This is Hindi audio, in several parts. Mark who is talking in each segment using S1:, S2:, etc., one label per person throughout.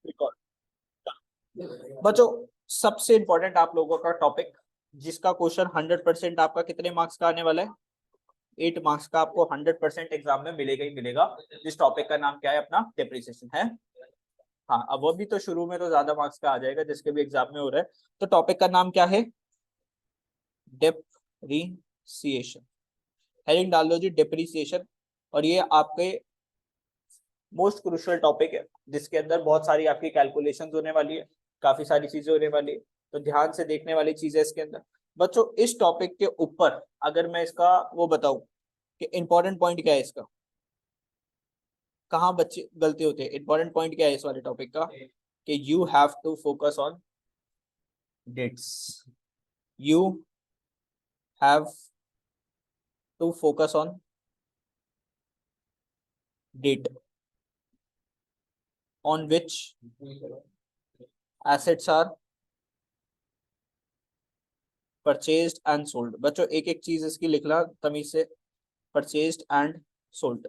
S1: रिकॉर्ड। बच्चों सबसे इंपॉर्टेंट आप लोगों का टॉपिक, जिसका क्वेश्चन 100% आपका कितने मार्क्स का आने वाला है, 8 मार्क्स का आपको 100% एग्जाम में मिलेगा ही मिलेगा। जिस टॉपिक का नाम क्या है अपना, डेप्रिसिएशन है। हाँ, अब वो भी तो शुरू में तो ज्यादा मार्क्स का आ जाएगा जिसके भी एग्जाम में हो रहा है। तो टॉपिक का नाम क्या है, डेप्रिसिएशन। हेडिंग डाल दो जी डेप्रिसिएशन। और ये आपके मोस्ट क्रूशियल टॉपिक है, जिसके अंदर बहुत सारी आपकी कैलकुलेशंस होने वाली है, काफी सारी चीजें होने वाली है। तो ध्यान से देखने वाली चीजें इसके अंदर। बच्चों इस टॉपिक के ऊपर अगर मैं इसका वो बताऊं कि इंपॉर्टेंट पॉइंट क्या है इसका, कहाँ बच्चे गलती होते हैं, इंपॉर्टेंट पॉइंट क्या है इस वाले टॉपिक का, कि you have to focus on dates. You have to focus on date on which assets are purchased and sold। बच्चों एक एक चीज इसकी लिखना तमीज से, परचेज्ड एंड सोल्ड।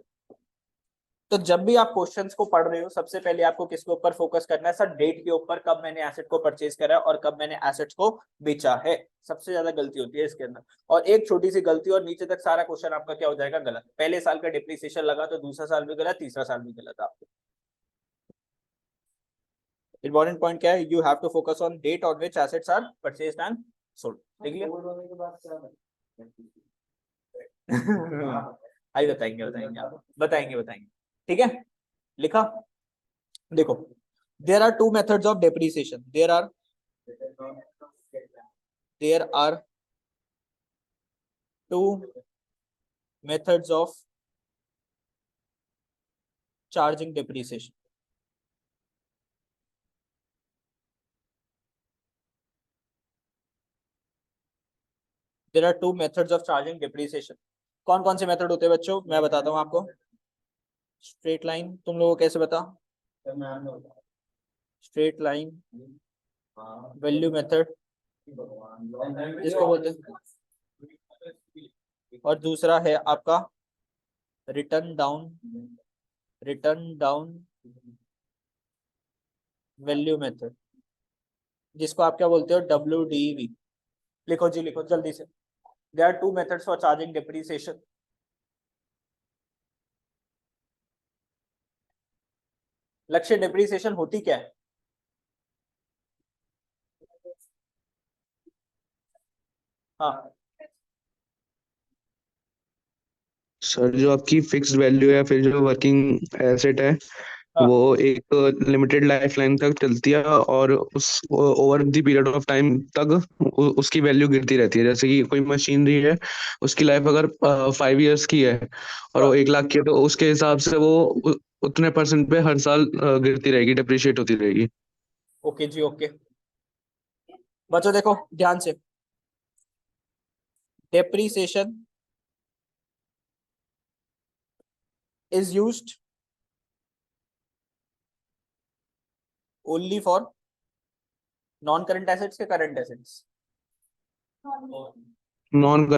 S1: तो जब भी आप क्वेश्चंस को पढ़ रहे हो सबसे पहले आपको किसके ऊपर फोकस करना है सर, डेट के ऊपर, कब मैंने एसेट को परचेज करा और कब मैंने एसेट्स को बेचा है। सबसे ज्यादा गलती होती है इसके अंदर। और एक छोटी सी गलती और नीचे तक सारा क्वेश्चन आपका क्या हो जाएगा, गलत। पहले साल का डिप्रिसिएशन लगा तो दूसरा साल भी गलत, तीसरा साल भी गलत आपको। इंपॉर्टेंट पॉइंट क्या है, you have to focus on date on which assets are purchased and sold. देख लिया। अभी बताएंगे बताएंगे आप बताएंगे बताएंगे, ठीक है। लिखा, देखो, there are two methods of depreciation. There are two methods of charging depreciation. There are two methods of charging depreciation. कौन कौन से मेथड होते हैं बच्चों, मैं बताता हूं आपको। स्ट्रेट लाइन, तुम लोगों को कैसे बता, स्ट्रेट लाइन वैल्यू मेथड इसको बोलते हैं, और दूसरा है आपका रिटर्न डाउन वैल्यू मेथड, जिसको आप क्या बोलते हो, WDV। लिखो जी लिखो जल्दी से। There are two methods for charging depreciation. Lakshya, depreciation होती क्या है। हाँ
S2: सर जो आपकी फिक्स्ड वैल्यू है, फिर जो वर्किंग एसेट है,
S1: हाँ
S2: वो एक लिमिटेड लाइफ लाइन तक चलती है, और उस over the period of time तक उसकी वैल्यू गिरती रहती है। जैसे कि कोई मशीनरी है, उसकी लाइफ अगर 5 इयर्स की है और वो
S1: हाँ।
S2: 1 लाख की है, तो उसके हिसाब से वो उतने परसेंट पे हर साल गिरती रहेगी, डिप्रिशिएट होती रहेगी।
S1: ओके जी ओके। बच्चों देखो ध्यान से, depreciation is used only for non current assets के current assets,
S2: non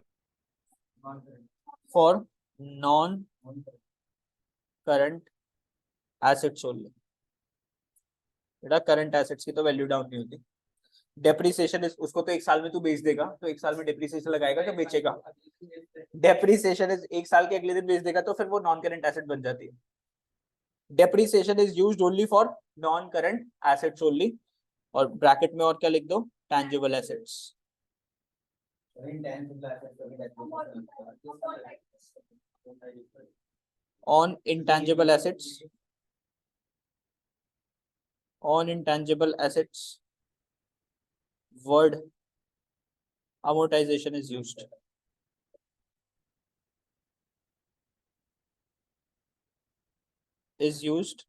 S1: for non current assets only. बेटा करंट एसेट्स की तो वैल्यू डाउन नहीं होती। डेप्रिसिएशन उसको तो एक साल में तू बेच देगा, तो एक साल में डेप्रिसिएशन लगाएगा तो बेचेगा। डेप्रिसिएशन इज एक साल के अगले दिन बेच देगा तो फिर वो नॉन करंट एसेट बन जाती है। Depreciation is used only for non current assets only. और ब्रैकेट में और क्या लिख दो, tangible assets. On intangible assets, on intangible assets word amortization is used। is used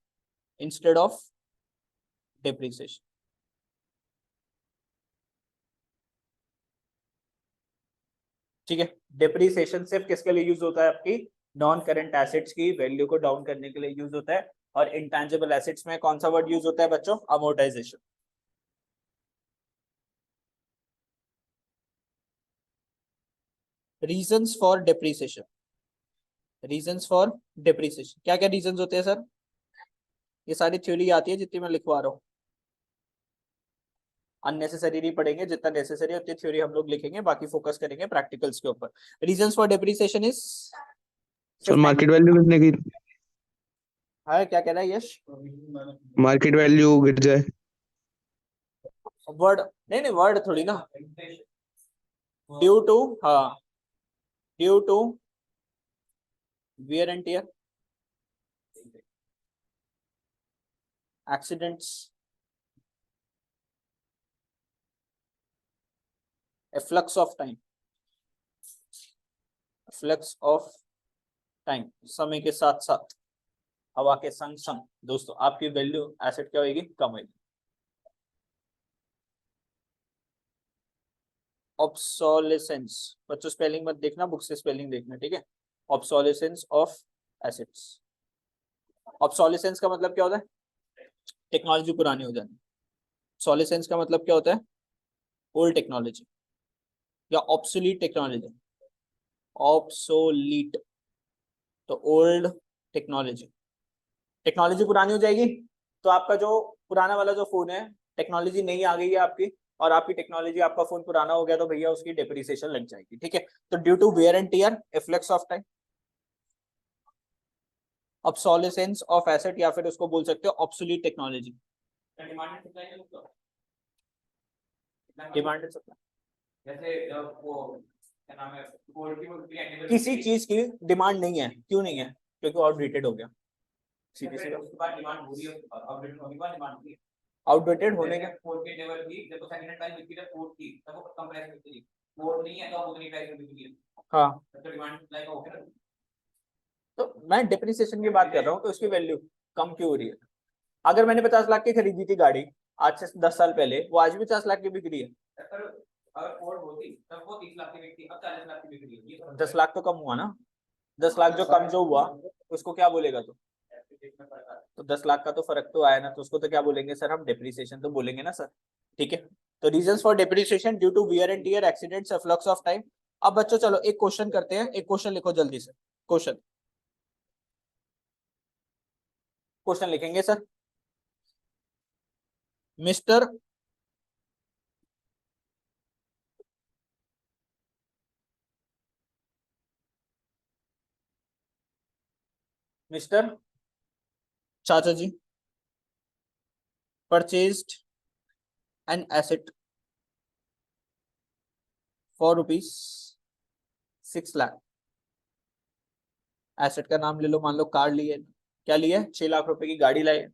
S1: instead of depreciation। ठीक है। डेप्रिसिएशन सिर्फ किसके लिए यूज होता है, आपकी नॉन करंट एसेट्स की वैल्यू को डाउन करने के लिए यूज होता है। और इंटेंजिबल एसेट्स में कौन सा वर्ड यूज होता है बच्चों, amortisation. Reasons for depreciation, reasons for depreciation क्या क्या रीजंस होते हैं सर, ये सारी थ्योरी आती है जितनी मैं लिखवा रहा हूँ, अननेसेसरी नहीं पढ़ेंगे, जितना नेसेसरी है उतनी थ्योरी हम लोग लिखेंगे, बाकी फोकस करेंगे प्रैक्टिकल्स के ऊपर। Reasons for depreciation is
S2: sir
S1: सिर्फ
S2: मार्केट वैल्यू गिरने की,
S1: हाँ क्या कह रहा है यश?
S2: मार्केट वैल्यू गिर जाए।
S1: वर्ड नहीं नहीं, वर्ड थोड़ी ना, ड्यू टू, हाँ due to wear and tear, accidents, flux of time, flux of time, समय के साथ साथ, हवा के संग संग दोस्तों आपकी वैल्यू एसेट क्या होगी? कम होगी। ऑब्सोलेसेंस, बच्चों स्पेलिंग मत देखना, बुक से स्पेलिंग देखना, ठीक है? Obsolescence of assets. ऑब्सोलेसेंस का मतलब क्या होता है? टेक्नोलॉजी पुरानी हो जानी। ऑब्सोलेसेंस का मतलब क्या होता है? ओल्ड टेक्नोलॉजी या ऑब्सोलीट टेक्नोलॉजी। ऑब्सोलीट तो ओल्ड टेक्नोलॉजी, टेक्नोलॉजी पुरानी हो जाएगी तो आपका जो पुराना वाला जो फोन है, टेक्नोलॉजी नई आ गई है आपकी, और आपकी टेक्नोलॉजी, आपका फोन पुराना हो गया तो भैया उसकी डेप्रिसिएशन लग जाएगी, ठीक है? तो due to wear and tear, flux of time, obsolescence of asset, या फिर उसको बोल सकते हो ऑब्सोलीट टेक्नोलॉजी। डिमांड जैसे वो क्या नाम है, किसी चीज की डिमांड नहीं है, क्यों नहीं है? क्योंकि आउटडेटेड हो गया, सीधी सी बात। डिमांड हो रही है, आउटडेटेड होने के बाद डिमांड होगी, आउटडेटेड होने के फोर के लेवल की देखो, सेकंड हैंड प्राइस बिकती है फोर की, तब वो कम प्राइस में बिकती है, फोर नहीं है तो अब उतनी प्राइस में बिकती है। हां तो डिमांड लाइक हो गया ना। तो मैं डेप्रिसिएशन की बात कर रहा हूं, तो उसकी वैल्यू कम क्यों हो रही है? अगर मैंने 50 लाख की खरीदी थी गाड़ी आज से 10 साल पहले, वो आज भी 50 लाख की बिक रही है। अगर फोर्ड होती तब वो 30 लाख की बिकती, अब 40 लाख की बिक रही है। 10 लाख तो कम हुआ ना, 10 लाख जो कम जो हुआ उसको क्या बोलेगा? तो 10 लाख का तो फर्क तो आया ना, तो उसको तो क्या बोलेंगे सर? हम डेप्रिसिएशन तो बोलेंगे ना सर, ठीक है? तो reasons for depreciation due to wear and tear, accidents, flux of time. अब बच्चों चलो एक क्वेश्चन करते हैं, एक क्वेश्चन लिखो जल्दी से। क्वेश्चन क्वेश्चन लिखेंगे सर। मिस्टर मिस्टर चाचा जी purchased an asset for ₹6 lakh. Asset का नाम ले लो, मान लो कार लिए, क्या लिए? 6 लाख रुपए की गाड़ी लाए।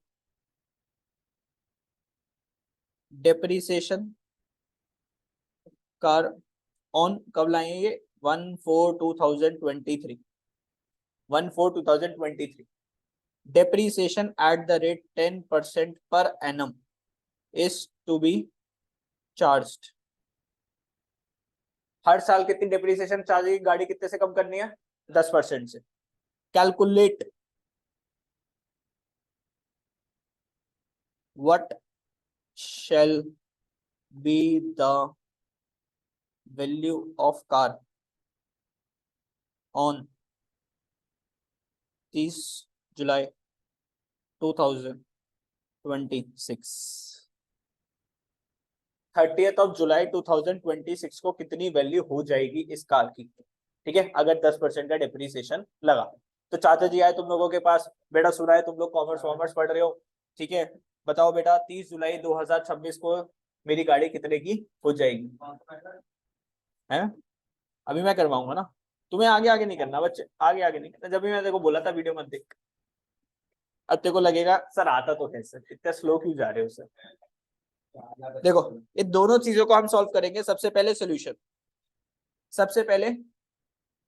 S1: डेप्रिसिएशन कार ऑन कब लाए ये? 1/4/2023, 1/4/2023। डेप्रिसिएशन एट द रेट 10% पर annum is to be charged. हर साल कितनी डेप्रिसिएशन चार्ज? गाड़ी कितने से कम करनी है? 10% से। Calculate what shall be the value of car on 30 जुलाई 2026। 30 जुलाई 2026 को कितनी वैल्यू हो जाएगी इस कार की, ठीक है? अगर 10% का डेप्रिसिएशन लगा। तो चाचा जी आए तुम लोगों के पास, बेटा सुना है तुम लोग कॉमर्स वॉमर्स पढ़ रहे हो, ठीक है? बताओ बेटा 30 जुलाई 2026 को मेरी गाड़ी कितने की हो जाएगी? है अभी मैं करवाऊंगा ना, तुम्हें आगे आगे नहीं करना बच्चे, आगे आगे नहीं करना। जब भी मैं देखो बोला था वीडियो मत देख, अब तेरे को लगेगा सर आता तो है सर, इतना स्लो क्यों जा रहे हो सर? देखो इन दोनों चीजों को हम सॉल्व करेंगे। सबसे पहले सोल्यूशन, सबसे पहले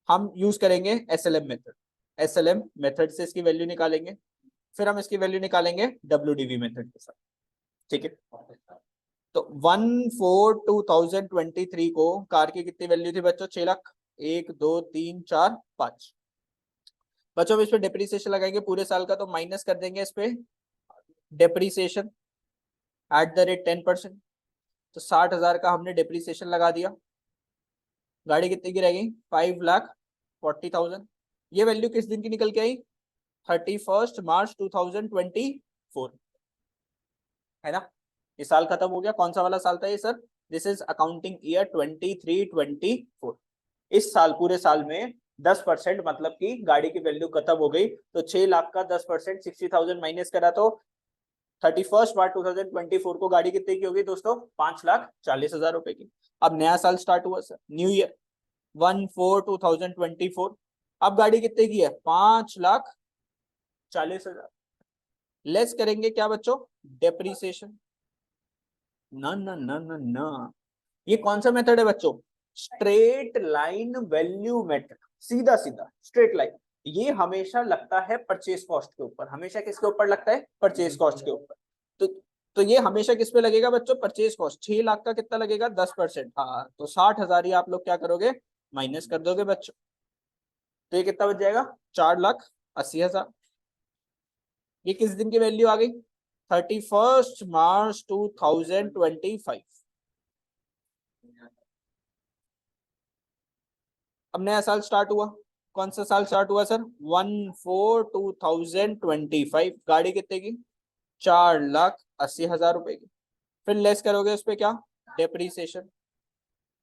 S1: हम यूज करेंगे एसएलएम मेथड। एसएलएम मेथड से इसकी वैल्यू निकालेंगे, फिर हम इसकी वैल्यू निकालेंगे डब्ल्यूडीवी मेथड के साथ, ठीक है? तो 1/4/2023 को कार की कितनी वैल्यू थी बच्चों? 6 लाख। 1 2 3 4 5 बच्चों। अब इस पे डेप्रिसिएशन लगाएंगे पूरे साल का, तो माइनस कर देंगे इस पे डेप्रिसिएशन एट द रेट 10%। तो 60,000 का हमने डेप्रिसिएशन लगा दिया। गाड़ी कितने की रहेगी? 5,40,000। ये वैल्यू किस दिन की निकल के आई? 31 मार्च 2024 है ना। ये साल खत्म हो गया, कौन सा वाला साल था ये sir? This is accounting year 23-24। इस साल पूरे साल में 10% मतलब कि गाड़ी की वैल्यू खत्म हो गई, तो 6 लाख का 10% 60,000 माइनस करा तो 31 मार्च 2024 को गाड़ी कितने की होगी दोस्तों? 5,40,000 रुपए की। अब नया साल स्टार्ट हुआ सर, न्यू ईयर 1/4/2024। अब गाड़ी कितने की है? 5,40,000। लेस करेंगे क्या बच्चों? डेप्रीसिएशन। ना ना ना ना ना, ये कौन सा मेथड है बच्चों? स्ट्रेट लाइन वैल्यू मेथड, सीधा सीधा स्ट्रेट लाइन। ये हमेशा लगता है परचेज कॉस्ट के ऊपर। हमेशा किसके ऊपर लगता है? परचेज कॉस्ट के ऊपर। तो ये हमेशा किस पे लगेगा बच्चों? Purchase cost. 6 लाख का कितना लगेगा? 10%। हाँ, तो 60,000 ही आप लोग क्या करोगे? माइनस कर दोगे बच्चों। तो ये कितना बच जाएगा? 4,80,000। ये किस दिन की वैल्यू आ गई? 31 मार्च 2025। अब नया साल स्टार्ट हुआ। कौन सा साल स्टार्ट हुआ सर? 1/4/2025। गाड़ी कितने की? 4,80,000 रुपए की। फिर लेस करोगे उस पर क्या? डेप्रीसिएशन।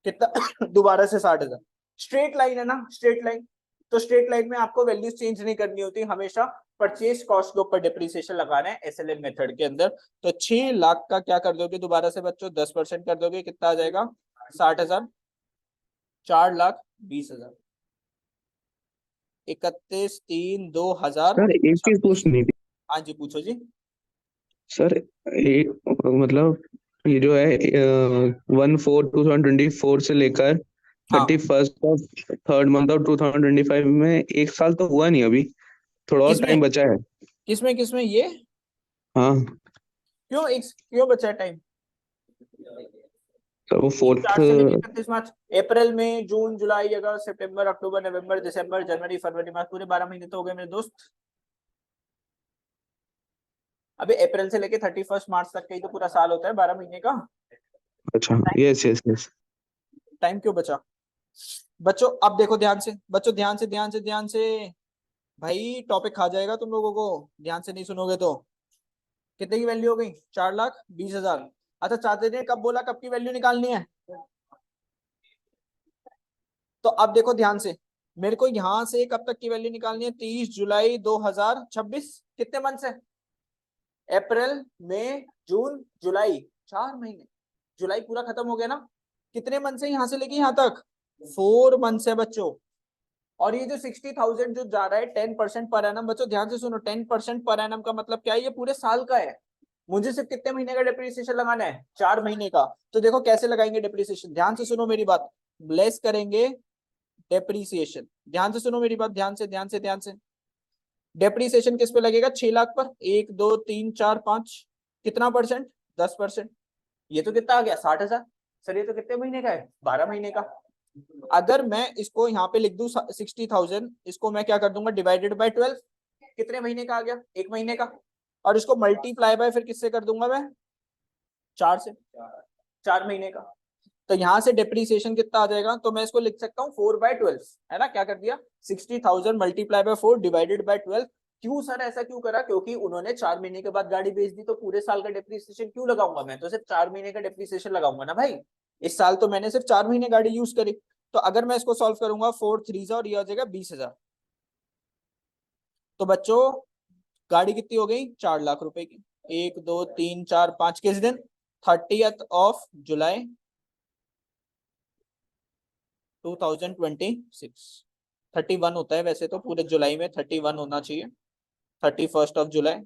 S1: कितना? दोबारा से 60,000। स्ट्रेट लाइन है ना, स्ट्रेट लाइन। तो स्ट्रेट लाइन में आपको वैल्यूज चेंज नहीं करनी होती, हमेशा परचेज कॉस्ट के ऊपर डिप्रीसिएशन लगाना है एसएलएम मेथड के अंदर। तो 6 लाख का क्या कर दोगे दोबारा से बच्चों? 10% कर दोगे, कितना आ जाएगा? 60,000। 4,20,000। 31/3/2026।
S2: सर एक चीज पूछनी थी
S1: हाँ जी, पूछो जी।
S2: सर। एक मतलब ये जो है 1/4/2024 से लेकर
S1: हाँ,
S2: 31 ऑफ 3rd मंथ ऑफ 2025 में एक साल तो हुआ नहीं अभी, थोड़ा और
S1: किसमें
S2: टाइम बचा है।
S1: किसमें किसमें ये?
S2: हाँ,
S1: क्यों बचा है टाइम?
S2: तो वो
S1: तीन
S2: फोर्थ।
S1: चार से लेके 31 मार्च। अप्रैल मई जून जुलाई अगस्त सितंबर अक्टूबर नवंबर दिसंबर जनवरी फरवरी मार्च, पूरे 12 महीने तो हो गए मेरे दोस्त। अभी अप्रैल से लेके 31 मार्च तक का ही तो पूरा साल होता है, 12 महीने का।
S2: अच्छा, यस यस यस।
S1: टाइम क्यों बचा बच्चों? अब देखो ध्यान से बच्चों, ध्यान से ध्यान से ध्यान से। भाई टॉपिक खा जाएगा तुम लोगों को, ध्यान से नहीं सुनोगे तो। कितने की वैल्यू हो गई? 4,20,000। अच्छा, चाचा जी ने कब बोला कब की वैल्यू निकालनी है? तो अब देखो ध्यान से, मेरे को यहां से कब तक की वैल्यू निकालनी है? 30 जुलाई 2026। कितने मंथ है? अप्रैल मई जून जुलाई, 4 महीने। जुलाई पूरा खत्म हो गया ना। कितने मंथ से यहां से लेके यहां तक? 4 मंथ है बच्चों। और ये जो 60,000 जो जा रहा है 10% पर एनम, बच्चों ध्यान से सुनो, 10% पर एनम का मतलब क्या है? ये पूरे साल का है। मुझे सिर्फ कितने महीने का डिप्रिसिएशन लगाना है? 4 महीने का। तो देखो कैसे लगाएंगे डिप्रिसिएशन, ध्यान से सुनो मेरी बात। लेस करेंगे डेप्रीसिएशन। ध्यान से सुनो मेरी बात, ध्यान से ध्यान से ध्यान से। डेप्रीसिएशन किस पे लगेगा? 6 लाख पर। 1 2 3 4 5। कितना परसेंट? 10%। ये तो कितना आ गया? 60,000। सर ये तो कितने महीने का है? 12 महीने का। अगर मैं इसको यहाँ पे लिख दूं 60,000, इसको मैं क्या कर दूंगा? Divided by 12। कितने महीने का आ गया? 1 महीने का। और इसको मल्टीप्लाई बाय फिर किससे कर दूंगा मैं? 4 से। 4 महीने का। तो यहां से डिप्रीसिएशन कितना आ जाएगा? तो मैं इसको लिख सकता हूँ 4/12। है ना, क्या कर दिया? 60,000 मल्टीप्लाई बाय 4 डिवाइडेड बाय 12। क्यों सर ऐसा क्यों करा? क्योंकि उन्होंने 4 महीने के बाद गाड़ी बेच दी, तो पूरे साल का डिप्रीसिएशन क्यों लगाऊंगा? मैं तो सिर्फ 4 महीने का डिप्रीसिएशन लगाऊंगा ना भाई। इस साल तो मैंने सिर्फ 4 महीने गाड़ी यूज करी। तो अगर मैं इसको सॉल्व करूंगा 4 3 और ये आ जाएगा 20,000। तो बच्चों गाड़ी कितनी हो गई? 4 लाख रुपए की। 1 2 3 4 5 किस दिन? 30 जुलाई 2026। 31 होता है वैसे तो पूरे जुलाई में, 31 होना चाहिए। 31 जुलाई।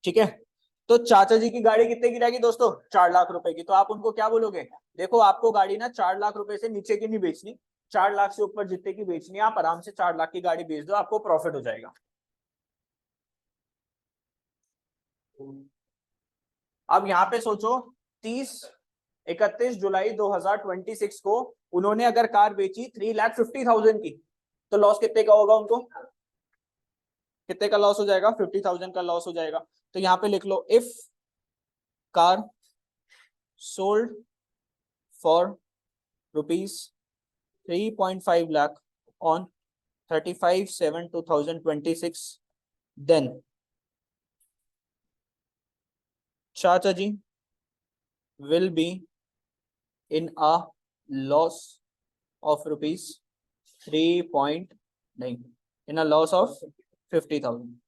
S1: ठीक है। तो चाचा जी की गाड़ी कितने की रहेगी दोस्तों? 4 लाख रुपए की। तो आप उनको क्या बोलोगे? देखो आपको गाड़ी ना 4 लाख रुपए से नीचे की नहीं बेचनी, 4 लाख से ऊपर जितने की बेचनी है, आप आराम से 4 लाख की गाड़ी बेच दो, आपको प्रॉफिट हो जाएगा। अब यहाँ पे सोचो, 31 जुलाई 2026 को उन्होंने अगर कार बेची 3,50,000 की, तो लॉस कितने का होगा उनको? कितने का लॉस हो जाएगा? 50,000 का लॉस हो जाएगा। तो यहाँ पे लिख लो, if car sold for ₹3.5 lakh on 35/7/2026, then चाचा जी will be in a loss of rupees 3.9 in a loss of 50,000।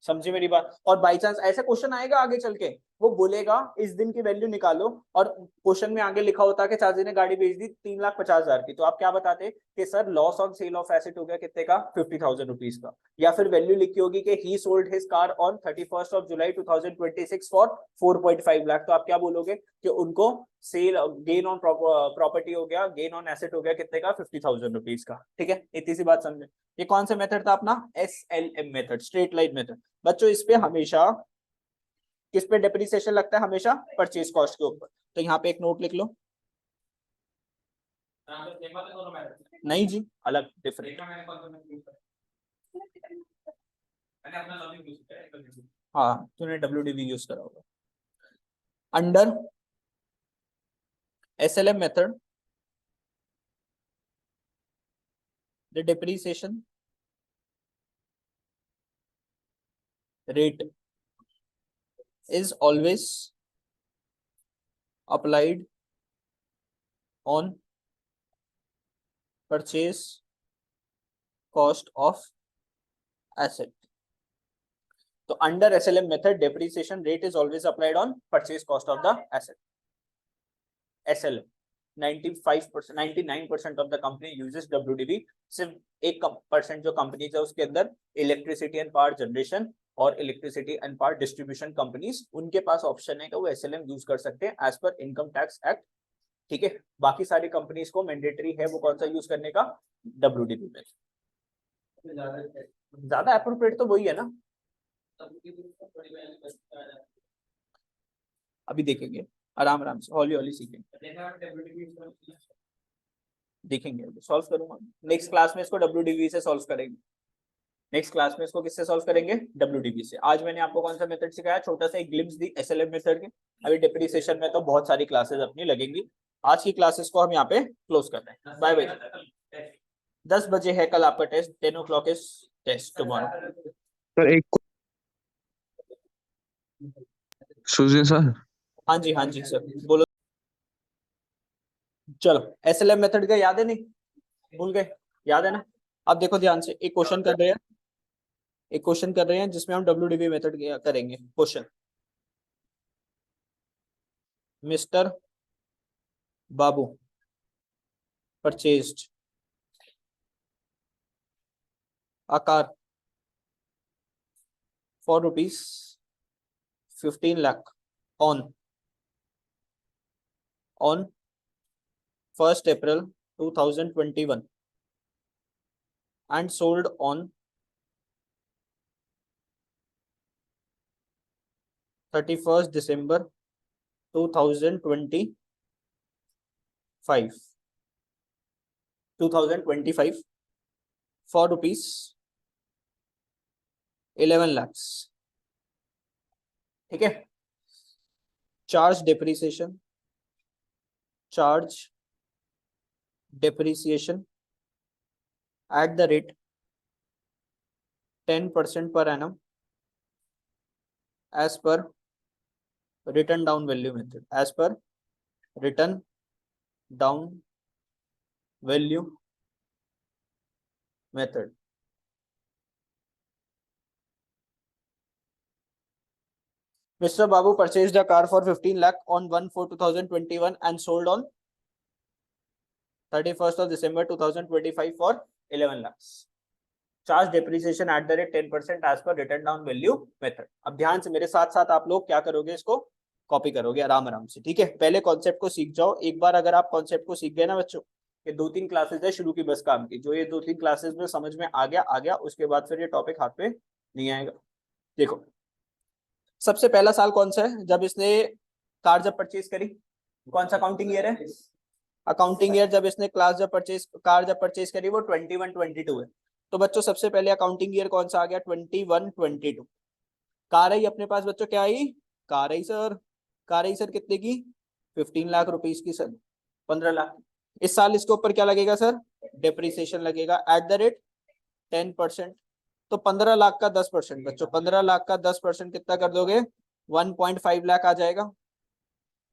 S1: समझी मेरी बात। और बाई चांस ऐसा क्वेश्चन आएगा आगे चल के, वो बोलेगा इस दिन की वैल्यू निकालो, और क्वेश्चन में आगे लिखा होता है कि चाची ने गाड़ी बेच दी 3,50,000 की, तो आप क्या बताते कि sir loss on sale of asset हो गया कितने का, 50,000 रुपीज का। या फिर वैल्यू लिखी होगी कि ही sold his car on 31st of July 2026 for 4.5 lakh, तो आप क्या बोलोगे कि उनको सेल गेन ऑन प्रॉपर्टी हो गया, गेन ऑन एसेट हो गया कितने का, 50,000 रुपीज का। ठीक है, इतनी सी बात समझे। ये कौन सा मेथड था अपना, SLM method, straight line method. बच्चों इस पे हमेशा किस पे डेप्रिसिएशन लगता है, हमेशा परचेज कॉस्ट के ऊपर। तो यहाँ पे एक नोट लिख लो। नहीं जी, अलग डिफरेंट। हाँ, तूने WDV यूज करा होगा। Under SLM method the depreciation rate is always applied on purchase cost of asset। तो under SLM method depreciation rate is always applied on purchase cost of the asset. SLM 95%, 99% of the company uses WDV। सिर्फ 1% जो कंपनीज है उसके अंदर इलेक्ट्रिसिटी एंड पावर जनरेशन और electricity and power distribution companies, उनके पास ऑप्शन है कि वो SLM यूज कर सकते हैं as per income tax act. ठीक है, बाकी सारी कंपनीज को मैंडेटरी है वो कौन सा यूज करने का, WDV में। ज्यादा अप्रोप्रिएट तो वही है ना, अभी देखेंगे आराम आराम से, हौली हौली सीखेंगे, देखेंगे, सॉल्व करूंगा नेक्स्ट क्लास में इसको, WDV से सॉल्व करेंगे। नेक्स्ट क्लास में इसको किससे सॉल्व करेंगे, WDV से। आज मैंने आपको कौन सा मेथड सिखाया, छोटा सा एक ग्लिम्स दी SLM मेथड के। अभी डेप्रिसिएशन में तो बहुत सारी क्लासेस अपनी लगेंगी। आज की क्लासेस को हम यहाँ पे क्लोज कर रहे हैं। Bye bye. 10 बजे है कल आपका test, 10 o'clock is test tomorrow.
S2: Sir एक सुजिए सर।
S1: हाँ जी सर बोलो। चलो SLM मेथड का याद है, नहीं भूल गए, याद है ना। अब देखो ध्यान से, एक क्वेश्चन कर रहे हैं, एक क्वेश्चन कर रहे हैं जिसमें हम WDV मेथड करेंगे। Question, mister Babu purchased a car for rupees 15 lakh on 1st April 2021 and sold on 31st December 2025 for rupees 11 lakhs। ठीक है, charge depreciation at the rate 10% per annum as per written down value method, as per written down value method। Mr. Babu purchased a car for 15 lakh on 1/4/2021 and sold on 31st of December 2025 for 11 lakhs। Charge depreciation at the rate 10% as per written down value method. अब ध्यान से मेरे साथ साथ आप लोग क्या करोगे, इसको कॉपी करोगे आराम आराम से। ठीक है, पहले कॉन्सेप्ट को सीख जाओ एक बार। अगर आप कॉन्सेप्ट को सीख गए ना बच्चों, ये 2-3 क्लासेस है शुरू की बस काम की, जो ये 2-3 क्लासेस में समझ में आ गया, उसके बाद फिर ये टॉपिक हाथ पे नहीं आएगा। देखो, सबसे पहला साल कौन सा है जब इसने कार जब परचेज करी, कौन सा अकाउंटिंग ईयर है, अकाउंटिंग ईयर जब इसने कार जब परचेज करी वो 21-22 है। तो बच्चों सबसे पहले अकाउंटिंग ईयर कौन सा आ गया, 21-22। कार आई अपने पास बच्चों, क्या आई, कार आई सर। कार आई सर कितने की, 15 लाख रुपीस की सर, 15 लाख। इस साल इसके ऊपर क्या लगेगा सर, डेप्रिसिएशन लगेगा एट द रेट 10%। तो 15 लाख का 10% बच्चों, 15 लाख का 10% कितना कर दोगे, 1.5 लाख आ जाएगा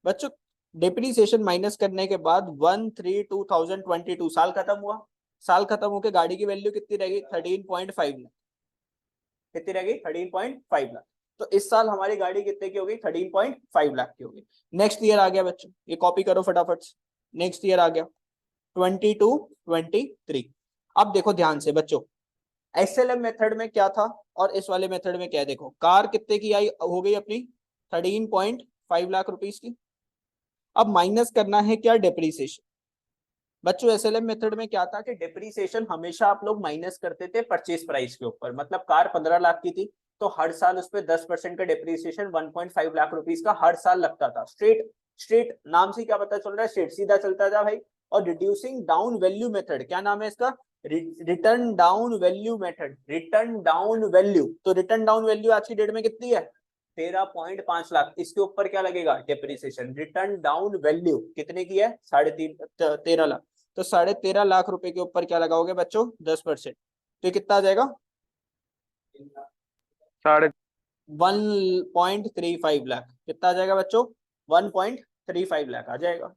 S1: बच्चों। डिप्रीसिएशन माइनस करने के बाद 1/3/2022 साल खत्म हुआ, साल खत्म होकर गाड़ी की वैल्यू कितनी रहेगी, 13.5 लाख। कितनी रहेगी, 13.5 लाख। तो इस साल हमारी गाड़ी कितने की होगी, 13.5 लाख की होगी। नेक्स्ट ईयर आ गया बच्चों, ये कॉपी करो फटाफट से। नेक्स्ट ईयर आ गया 22-23। अब देखो ध्यान से बच्चों, एसएलएम मेथड में क्या था और इस वाले मेथड में क्या है। देखो कार कितने की आई हो गई अपनी, 13.5 लाख रुपीस की। अब माइनस करना है क्या, डिप्रीसिएशन। बच्चों एसएलएम मेथड में क्या था कि डिप्रीसिएशन हमेशा आप लोग माइनस करते थे परचेज प्राइस के ऊपर। मतलब कार 15 लाख की थी तो हर साल उस पर 10% का डिप्रीसिएशन 1.5 लाख रुपीस का हर साल लगता था। स्ट्रेट स्ट्रेट नाम से क्या पता चल रहा है, स्ट्रेट सीधा चलता था भाई। और रिड्यूसिंग डाउन वैल्यू मेथड, क्या नाम है इसका, return down value method, return down value. तो रिटर्न डाउन वैल्यू आज की डेट में कितनी है, 13.5 लाख। इसके ऊपर क्या लगेगा, डिप्रीसिएशन। रिटर्न डाउन वैल्यू कितने की है, 13.5 लाख। तो 13.5 लाख रुपए के ऊपर क्या लगाओगे बच्चों, 10%। तो कितना आ जाएगा,
S2: साढ़े
S1: 1.35 लाख। कितना आ जाएगा बच्चों, 1.35 लाख आ जाएगा।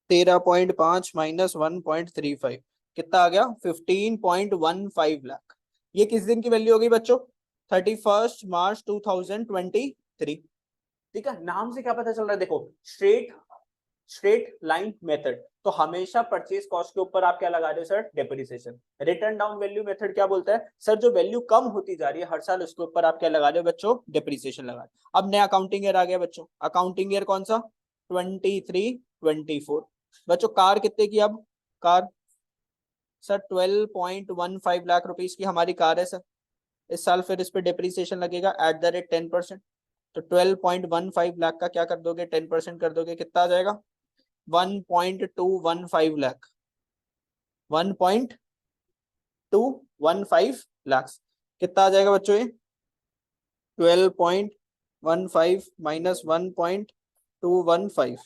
S1: $13.5 माइनस 1.35 कितना आ गया, 15.15 लाख। ये किस दिन की वैल्यू होगी बच्चों, 31 मार्च 2023। ठीक है, नाम से क्या पता चल रहा है, देखो स्ट्रेट लाइन मेथड। तो हमेशा परचेज कॉस्ट के ऊपर आप क्या लगा रहे हो sir, depreciation. Return down value method क्या बोलता है सर, जो वैल्यू कम होती जा रही है हर साल उसके ऊपर आप क्या लगा रहे हो बच्चों, डिप्रिसिएशन लगा रहे हो। अब नया अकाउंटिंग ईयर आ गया बच्चों, अकाउंटिंग ईयर कौन सा, 23-24। बच्चों कार कितने की, अब कार सर 12.15 लाख रुपीस की हमारी कार है सर इस साल। फिर इस पे डिप्रिसिएशन लगेगा एट द रेट 10%। तो 12.15 लाख का क्या कर दोगे, 10% कर दोगे, कितना आ जाएगा, 1.215 लाख। 1.215 लाख कितना आ जाएगा बच्चों, ये 12.15 माइनस 1.215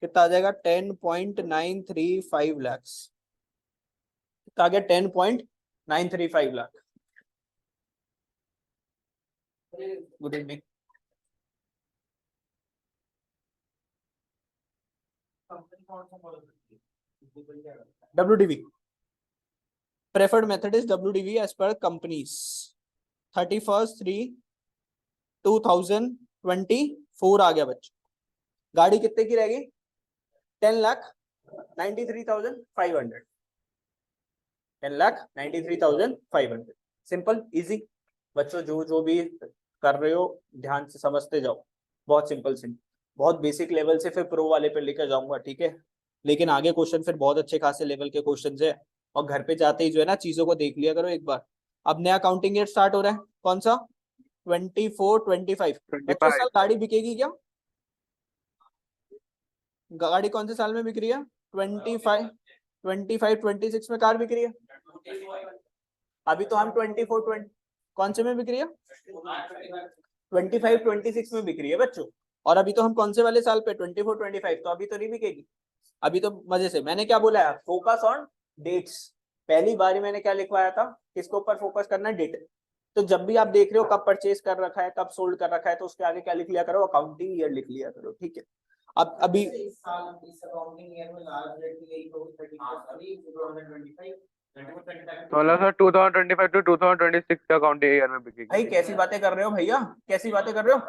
S1: कितना आ जाएगा, 10.935 लाख। कितना आ गया, 10.935 lakh. Good evening. WDV preferred method is WDV as per companies 31/3/2024 आ गया बच्चों। गाड़ी कितने की रहेगी, 10,93,500। 10,93,500। सिंपल इजी बच्चों, जो जो भी कर रहे हो ध्यान से समझते जाओ। बहुत सिंपल बहुत बेसिक लेवल से फिर प्रो वाले पे लेकर जाऊंगा, ठीक है। लेकिन आगे क्वेश्चन फिर बहुत अच्छे खासे लेवल के क्वेश्चन है। और घर पे जाते ही जो है ना चीजों को देख लिया करो एक बार। अब नया अकाउंटिंग ईयर स्टार्ट हो रहा है, कौन सा, 24-25। बच्चों साल गाड़ी बिकेगी क्या, गाड़ी कौन से साल में बिक रही है, 25-26 में कार बिक रही है। अभी तो हम 24-20 कौन से में बिक रही है, 25-26 में बिक रही है बच्चों। और अभी तो हम कौन से वाले साल पे, 24-25। तो अभी तो नहीं बिकेगी, अभी तो मजे से। मैंने क्या बोला है, फोकस ऑन डेट्स। पहली बार मैंने क्या लिखवाया था, किसके ऊपर फोकस करना है, डेट। तो जब भी आप देख रहे हो कब परचेज कर रखा है, कब सोल्ड कर रखा है, तो उसके आगे क्या लिख लिया करो, अकाउंटिंग ईयर लिख लिया करो, ठीक है। अब अभी
S2: मतलब सर 2025 to 2026 का अकाउंटिंग ईयर में बिकेगी।
S1: भाई कैसी बातें कर रहे हो भैया, कैसी बातें कर रहे हो,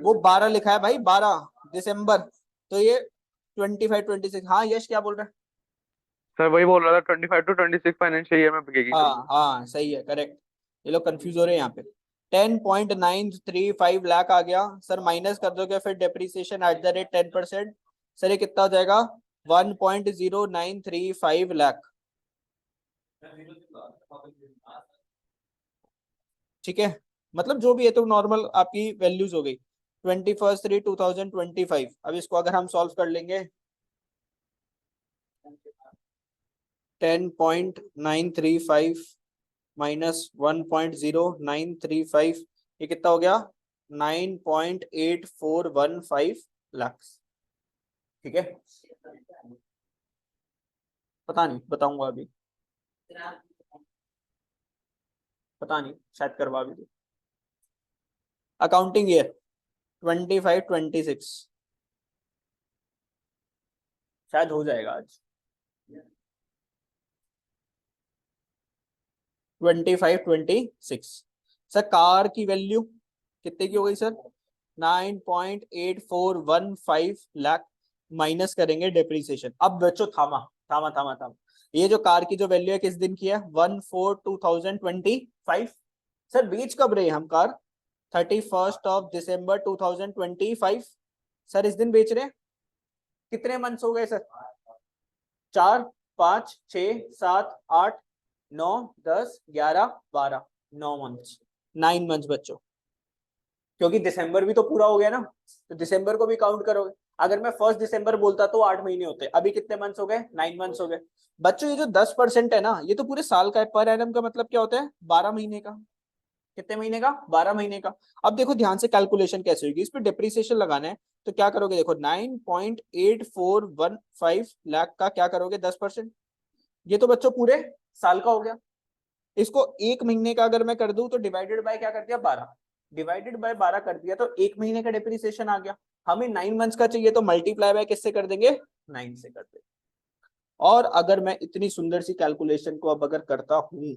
S1: वो 12 लिखा है भाई, 12 दिसंबर। तो ये 25-26। हाँ यश क्या बोल रहे हैं,
S2: सर वही बोल रहा था 25 to 26 फाइनेंशियल ईयर में बिकेगी।
S1: हाँ हाँ सही है, करेक्ट। ये लोग कंफ्यूज हो रहे हैं यहाँ पे। 10.935 लाख आ गया सर, माइनस कर दोगे फिर depreciation at the rate 10%। Sir ये कितना हो जाएगा, 1.0935 लाख। ठीक है, मतलब जो भी है तो नॉर्मल आपकी वैल्यूज हो गई। 21/3/2025। अब इसको अगर हम सॉल्व कर लेंगे, 10.935 माइनस 1.0935, ये कितना हो गया 9.8415 लाख। ठीक है, पता नहीं, बताऊंगा अभी, पता नहीं, शायद करवा भी दो। अकाउंटिंग ईयर 25-26, शायद हो जाएगा आज। 25-26 सर, कार की वैल्यू कितने की हो गई सर 9.8415 लाख, माइनस करेंगे डेप्रीसिएशन। अब बच्चों थामा थामा थामा थामा, ये जो कार की जो वैल्यू है किस दिन की है 1/4/2025। सर बेच कब रहे हैं हम कार 31 December 2025। सर इस दिन बेच रहे हैं, कितने मंथ्स हो गए सर 4, 5, 6, 7, 8, 9, 10, 11, 12, 9 मंथ्स, 9 मंथ्स बच्चों, क्योंकि दिसंबर भी तो पूरा हो गया ना, तो दिसंबर को भी काउंट करोगे। अगर मैं 1 दिसंबर बोलता तो 8 महीने होते, अभी कितने मंथ्स हो गए 9 मंथ्स हो गए बच्चों। ये जो 10% है ना, ये तो पूरे साल का है, पर एनम का मतलब क्या होता है 12 महीने का। कितने महीने का 12 महीने का। अब देखो ध्यान से कैलकुलेशन कैसे होगी, इस पे डिप्रिसिएशन लगाना है तो क्या करोगे, देखो 9.8415 लाख का क्या करोगे 10%, ये तो बच्चों पूरे साल का हो गया। इसको एक महीने का अगर मैं कर दूं तो डिवाइडेड बाय क्या कर दिया 12, डिवाइडेड बाय 12 कर दिया तो एक महीने का डिप्रिसिएशन आ गया। हमें 9 मंथ्स का चाहिए तो मल्टीप्लाई बाय किससे कर देंगे 9 से कर देंगे। और अगर मैं इतनी सुंदर सी कैलकुलेशन को अब अगर करता हूं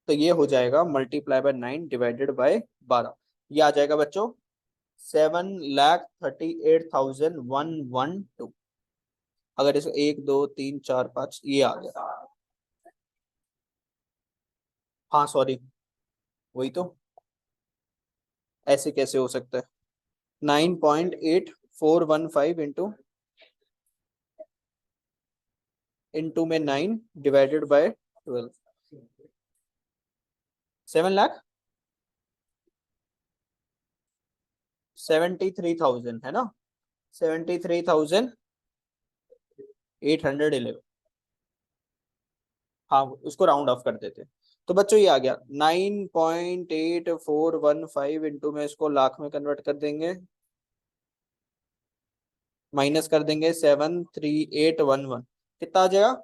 S1: तो ये हो जाएगा मल्टीप्लाई बाय 9 डिवाइडेड बाय 12, ये आ जाएगा बच्चों 7,38,112। अगर इसको 1 2 3 4 5 ये आ गया, हाँ सॉरी वही तो, ऐसे कैसे हो सकता है 9.8415 इंटू में 9 डिवाइडेड बाय 12, 7,73,000 है ना, 73,811। हाँ उसको राउंड ऑफ कर देते, तो बच्चों ये आ गया 9.8415 इंटू में इसको लाख में कन्वर्ट कर देंगे, माइनस कर देंगे 73811, कितना आ जाएगा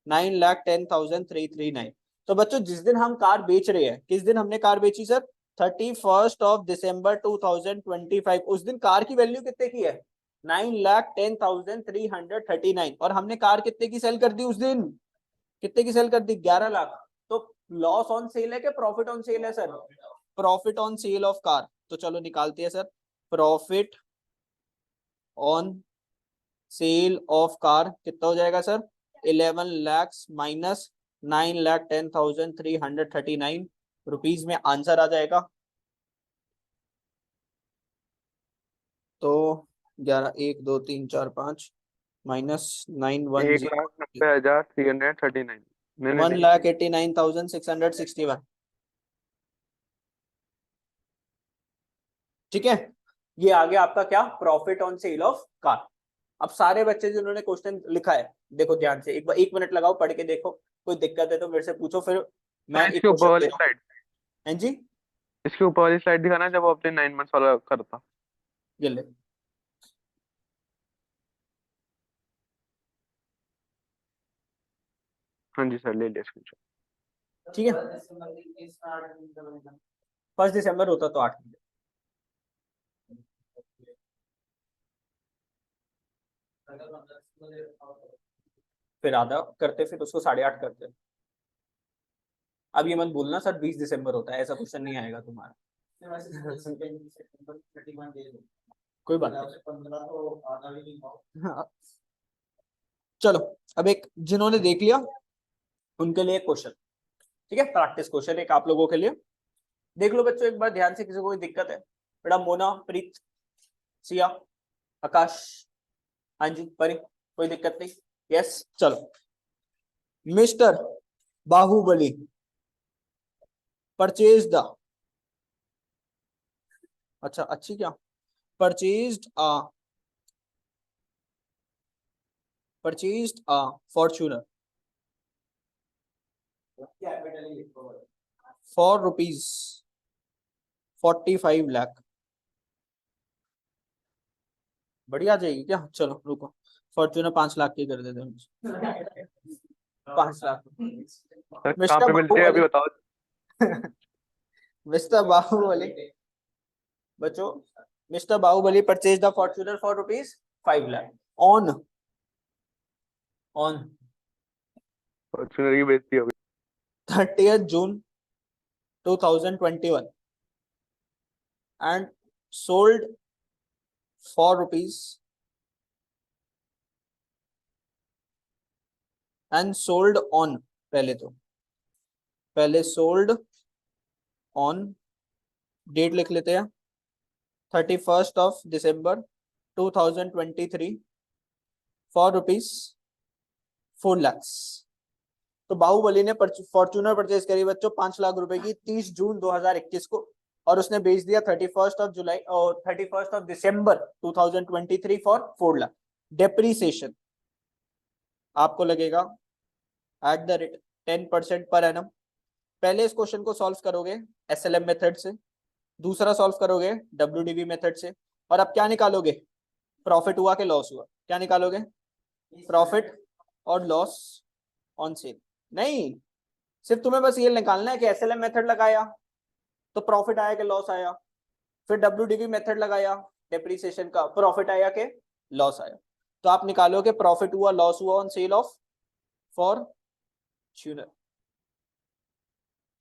S1: 9,10,339। तो बच्चों जिस दिन हम कार बेच रहे हैं, किस दिन हमने कार बेची सर 31 December 2025, उस दिन कार की वैल्यू कितने की है 9,10,339, और हमने कार कितने की सेल कर दी उस दिन, कितने की सेल कर दी 11 लाख। तो लॉस ऑन सेल है कि प्रॉफिट ऑन सेल है sir, profit on sale of car. तो चलो निकालते हैं sir, profit on sale of car कितना हो जाएगा सर 11 लाख माइनस 9,10,339 रुपीज में आंसर आ जाएगा। तो 11 1 2 3 4 5 माइनस
S2: 1,90,339। नहीं नहीं नहीं,
S1: 1,89,661। ठीक है, ये आ गया आपका क्या profit on sale of car. अब सारे बच्चे जिन्होंने क्वेश्चन लिखा है देखो ध्यान से, एक बार 1 मिनट लगाओ पढ़ के देखो, कोई दिक्कत है तो मेरे से पूछो, फिर
S2: मैं
S1: मैं एक
S2: इसके ऊपर
S1: क्वेश्चन दे
S2: वाली
S1: रहा हूँ।
S2: स्लाइड,
S1: हैं जी,
S2: इसके ऊपर वाली स्लाइड दिखाना जब वो अपने 9 मंथ्स वाला करता।
S1: ये ले,
S2: हाँ जी सर, ले लिया स्क्रीनशॉट।
S1: ठीक है 1 दिसंबर होता तो 8 महीने, फिर आधा करते फिर उसको 8.5 करते। अब ये मत बोलना सर 20 दिसंबर होता है, ऐसा क्वेश्चन नहीं आएगा तुम्हारा। कोई बात नहीं। हाँ, चलो अब एक जिन्होंने देख लिया उनके लिए क्वेश्चन, ठीक है प्रैक्टिस क्वेश्चन एक आप लोगों के लिए, देख लो बच्चों एक बार ध्यान से, किसी को कोई दिक्कत है बेटा, मोना प्रीत सिया आकाश, हाँ जी परी, कोई दिक्कत नहीं, यस चलो। मिस्टर बाहुबली परचेज द, अच्छा अच्छी क्या, purchased a, purchased a Fortuner for rupees 45 lakh. बढ़िया जाएगी क्या? चलो रुको, फॉर्च्यूनर 5 लाख की कर देते हैं। 5 लाख।
S2: सर कहाँ
S1: मिस्टर
S2: पे मिलती है अभी
S1: बाहुबली।
S2: बताओ।
S1: मिस्टर बाहुबली बच्चों, mister Bahubali purchase the Fortuner for rupees 5 lakh on on
S2: Fortuner की बेचती है अभी।
S1: 30th June 2021 and sold for rupees and sold on, पहले सोल्ड ऑन, डेट लिख लेते हैं 31st of December 2023 for rupees 4 lakh. तो बाहुबली ने फॉर्च्यूनर परचेज करी बच्चों 5 लाख रुपए की 30 जून 2021 को, और उसने बेच दिया 31st of July और 31st of December 2023 for 4 lakh. Depreciation आपको लगेगा @ 10% पर एनम। पहले इस क्वेश्चन को सॉल्व करोगे SLM मेथड से, दूसरा सॉल्व करोगे WDV मेथड से, और अब क्या निकालोगे? प्रॉफिट हुआ कि लॉस हुआ? क्या निकालोगे? प्रॉफिट और लॉस ऑन सेल। नहीं, सिर्फ तुम्हें बस ये निकालना है कि SLM मेथड लगाया तो प्रॉफिट आया कि लॉस आया, फिर WDV मेथड लगाया डेप्रीसिएशन का, प्रॉफिट आया कि लॉस आया। तो आप निकालोगे प्रॉफिट हुआ लॉस हुआ ऑन सेल ऑफ फॉर्च्यूनर।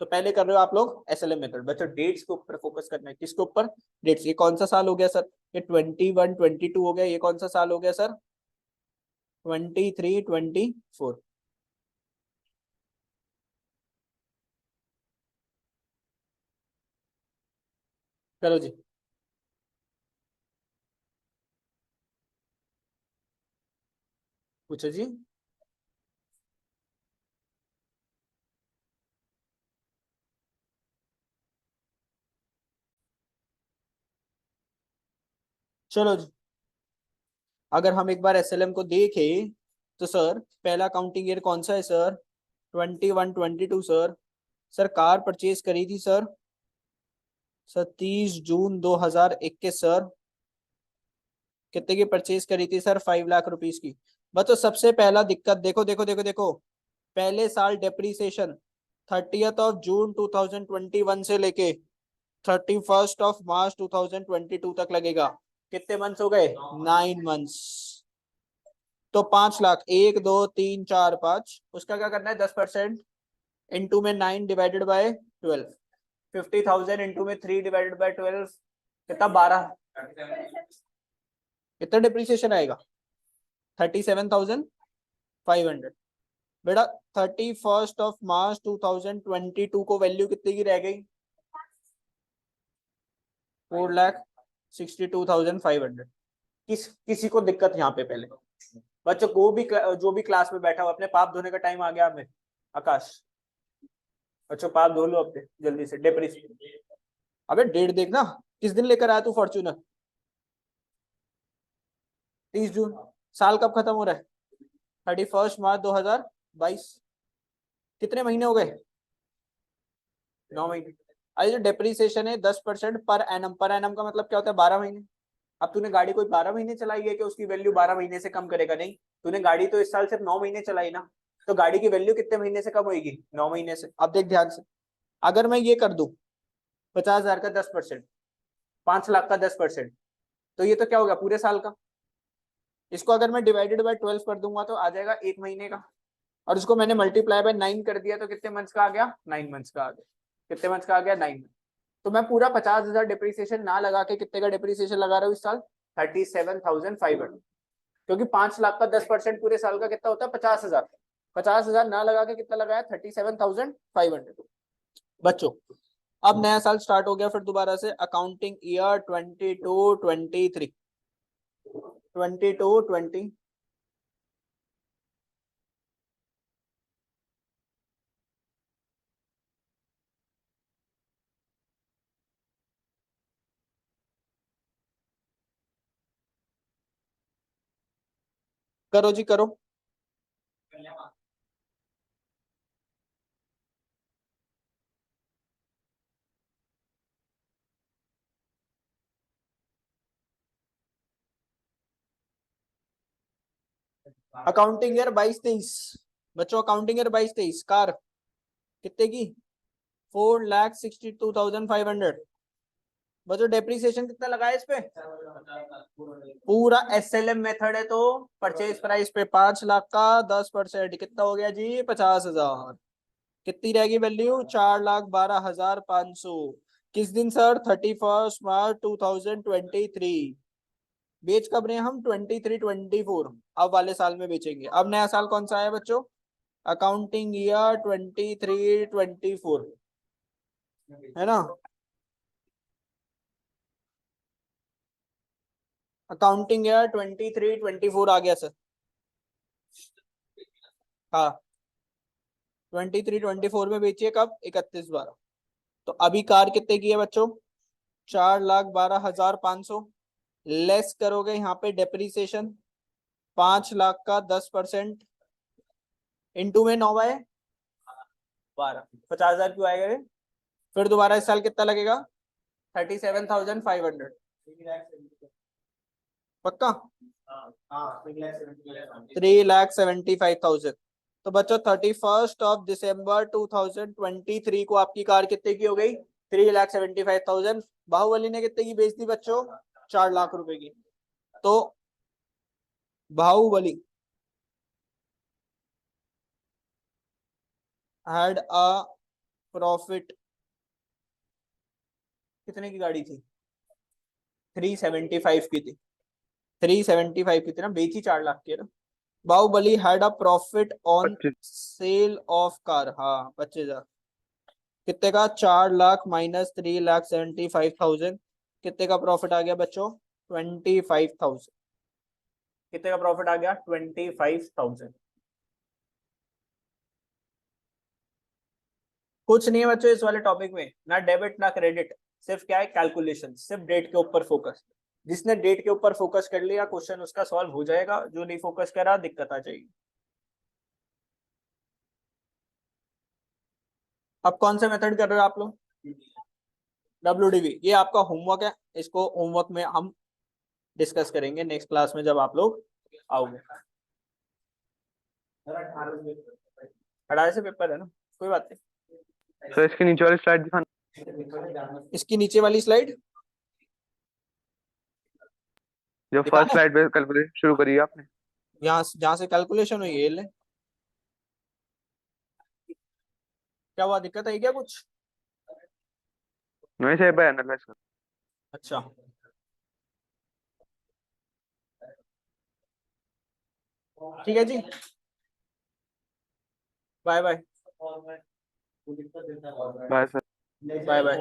S1: तो पहले कर रहे हो आप लोग SLM मेथड। बच्चों डेट्स के ऊपर फोकस करना है। किसके ऊपर? डेट्स। ये कौन सा साल हो गया सर? ये 21 22 हो गया। ये कौन सा साल हो गया सर? 23 24। चलो जी, पूछो जी। चलो जी, अगर हम एक बार SLM को देखें तो सर पहला काउंटिंग ईयर कौन सा है sir? 21 22 sir. Sir car purchase करी थी सर 30 जून 2021 सर। कितने की परचेज करी थी सर? 5 लाख रुपीज की। बच्चों सबसे पहला दिक्कत देखो देखो देखो देखो, पहले साल डेप्रीसिएशन 30th of June 2021 से लेके 31st of March 2022 तक लगेगा। कितने मंथ्स हो गए? 9 मंथ्स। तो 5 लाख, 1 2 3 4 5, उसका क्या करना है? 10%। इंटू में 9 डिवाइडेड बाय 12, 50,000 इंटू में 3 डिवाइडेड बाय 12, कितना? 12। कितना डिप्रीसिएशन आएगा? 37,500। बेटा 31st of March 2022 को वैल्यू कितने की रह गई? 4,62,500। किसी को दिक्कत यहाँ पे? पहले बच्चों को भी, जो भी क्लास में बैठा हो, अपने पाप धोने का टाइम आ गया हमें। आकाश, बच्चों पाप धो लो अपने जल्दी से। डेप्रीसिएशन, अबे डेट देखना, किस दिन लेकर आया तू फॉर्च्यूनर? 30 जून। साल कब खत्म हो रहा है? 31 मार्च 2022। कितने महीने हो गए? 9 महीने। अरे जो डेप्रीसिएशन है 10% पर एनम। पर एनम का मतलब क्या होता है? 12 महीने। अब तूने गाड़ी कोई 12 महीने चलाई है कि उसकी वैल्यू 12 महीने से कम करेगा? नहीं, तूने गाड़ी तो इस साल सिर्फ 9 महीने चलाई ना, तो गाड़ी की वैल्यू कितने महीने से कम होगी? 9 महीने से। अब देख ध्यान से, अगर मैं ये कर दूं 50,000 का 10%, 5 लाख का 10%, तो ये तो क्या होगा? पूरे साल का। इसको अगर मैं डिवाइडेड बाय 12 कर दूंगा तो आ जाएगा 1 महीने का, और इसको मैंने मल्टीप्लाई बाय 9 कर दिया तो कितने मंथ्स का आ गया? 9 मंथ्स का आ गया। कितने मंथ्स का आ गया? 9। तो मैं पूरा 50,000 डिप्रीसिएशन ना लगा के कितने का डिप्रीसिएशन लगा रहा हूँ इस साल? 37,500। क्योंकि 5 लाख का 10% पूरे साल का कितना होता है? 50,000। 50,000 ना लगा के कितना लगाया? 37,500। बच्चों अब नया साल स्टार्ट हो गया फिर दोबारा से। Accounting year 22 23, 22 20। करो जी करो। अकाउंटिंग ईयर 22-23 बच्चों, अकाउंटिंग ईयर 22-23 कार कितने की 4,62,500 बच्चों। डेप्रिसिएशन कितना लगा है इस पे, पूरा एसएलएम मेथड है तो परचेज प्राइस पे 5 लाख का 10% कितना हो गया जी 50,000। कितनी रहेगी वैल्यू 4,12,500। किस दिन सर 31 मार्च 2023। बेच कब रहे हैं हम 23-24 अब वाले साल में बेचेंगे। अब नया साल कौन सा है बच्चों, अकाउंटिंग ईयर 23-24 है ना। अकाउंटिंग ईयर 23-24 आ गया सर। हाँ 23-24 में बेचिए कब 31/12। तो अभी कार कितने की है बच्चों 4,12,500 लेस करोगे यहाँ पे डेप्रीसिएशन 5 लाख का 10% इंटू में 9/12 50,000 क्यों आएगा ये। फिर दोबारा इस साल कितना लगेगा 37,500 पक्का 3,75,000। तो बच्चों 31 दिसंबर 2023 को आपकी कार कितने की हो गई 3,75,000। बाहुबली ने कितने की बेच दी बच्चों 4 लाख रुपए की। तो बाहुबली हैड अ प्रॉफिट कितने की गाड़ी थी 375 की थी 375 की थी ना, बेची 4 लाख की है ना। Bahubali had a profit on
S2: 25।
S1: Sale of car, हाँ 25,000 कितने का 4 लाख माइनस 3,75,000 कितने का प्रॉफिट आ गया बच्चों 25,000। कितने का प्रॉफिट आ गया 25,000। कुछ नहीं है बच्चों इस वाले टॉपिक में, ना डेबिट ना क्रेडिट, सिर्फ क्या है कैलकुलेशन, सिर्फ डेट के ऊपर फोकस। जिसने डेट के ऊपर फोकस कर लिया क्वेश्चन उसका सॉल्व हो जाएगा, जो नहीं फोकस करा दिक्कत आ जाएगी। अब कौन से मेथड कर रहे हो आप लोग, WDV, ये आपका होमवर्क है, इसको होमवर्क में हम डिस्कस करेंगे नेक्स्ट क्लास में जब आप लोग आओगे। 18 से पेपर है ना, कोई बात नहीं।
S2: सर इसके नीचे वाली स्लाइड दिखाना,
S1: इसकी नीचे वाली स्लाइड
S2: जो
S1: दिखाना
S2: फर्स्ट
S1: है,
S2: स्लाइड पे कैलकुलेशन शुरू करी है आपने।
S1: यहाँ जहाँ से कैलकुलेशन हुई है ये ले। क्या हुआ, दिक्कत है क्या कुछ।
S2: नहीं सही है एनालाइज कर।
S1: अच्छा ठीक है जी, bye bye.
S2: Bye sir.
S1: Bye bye.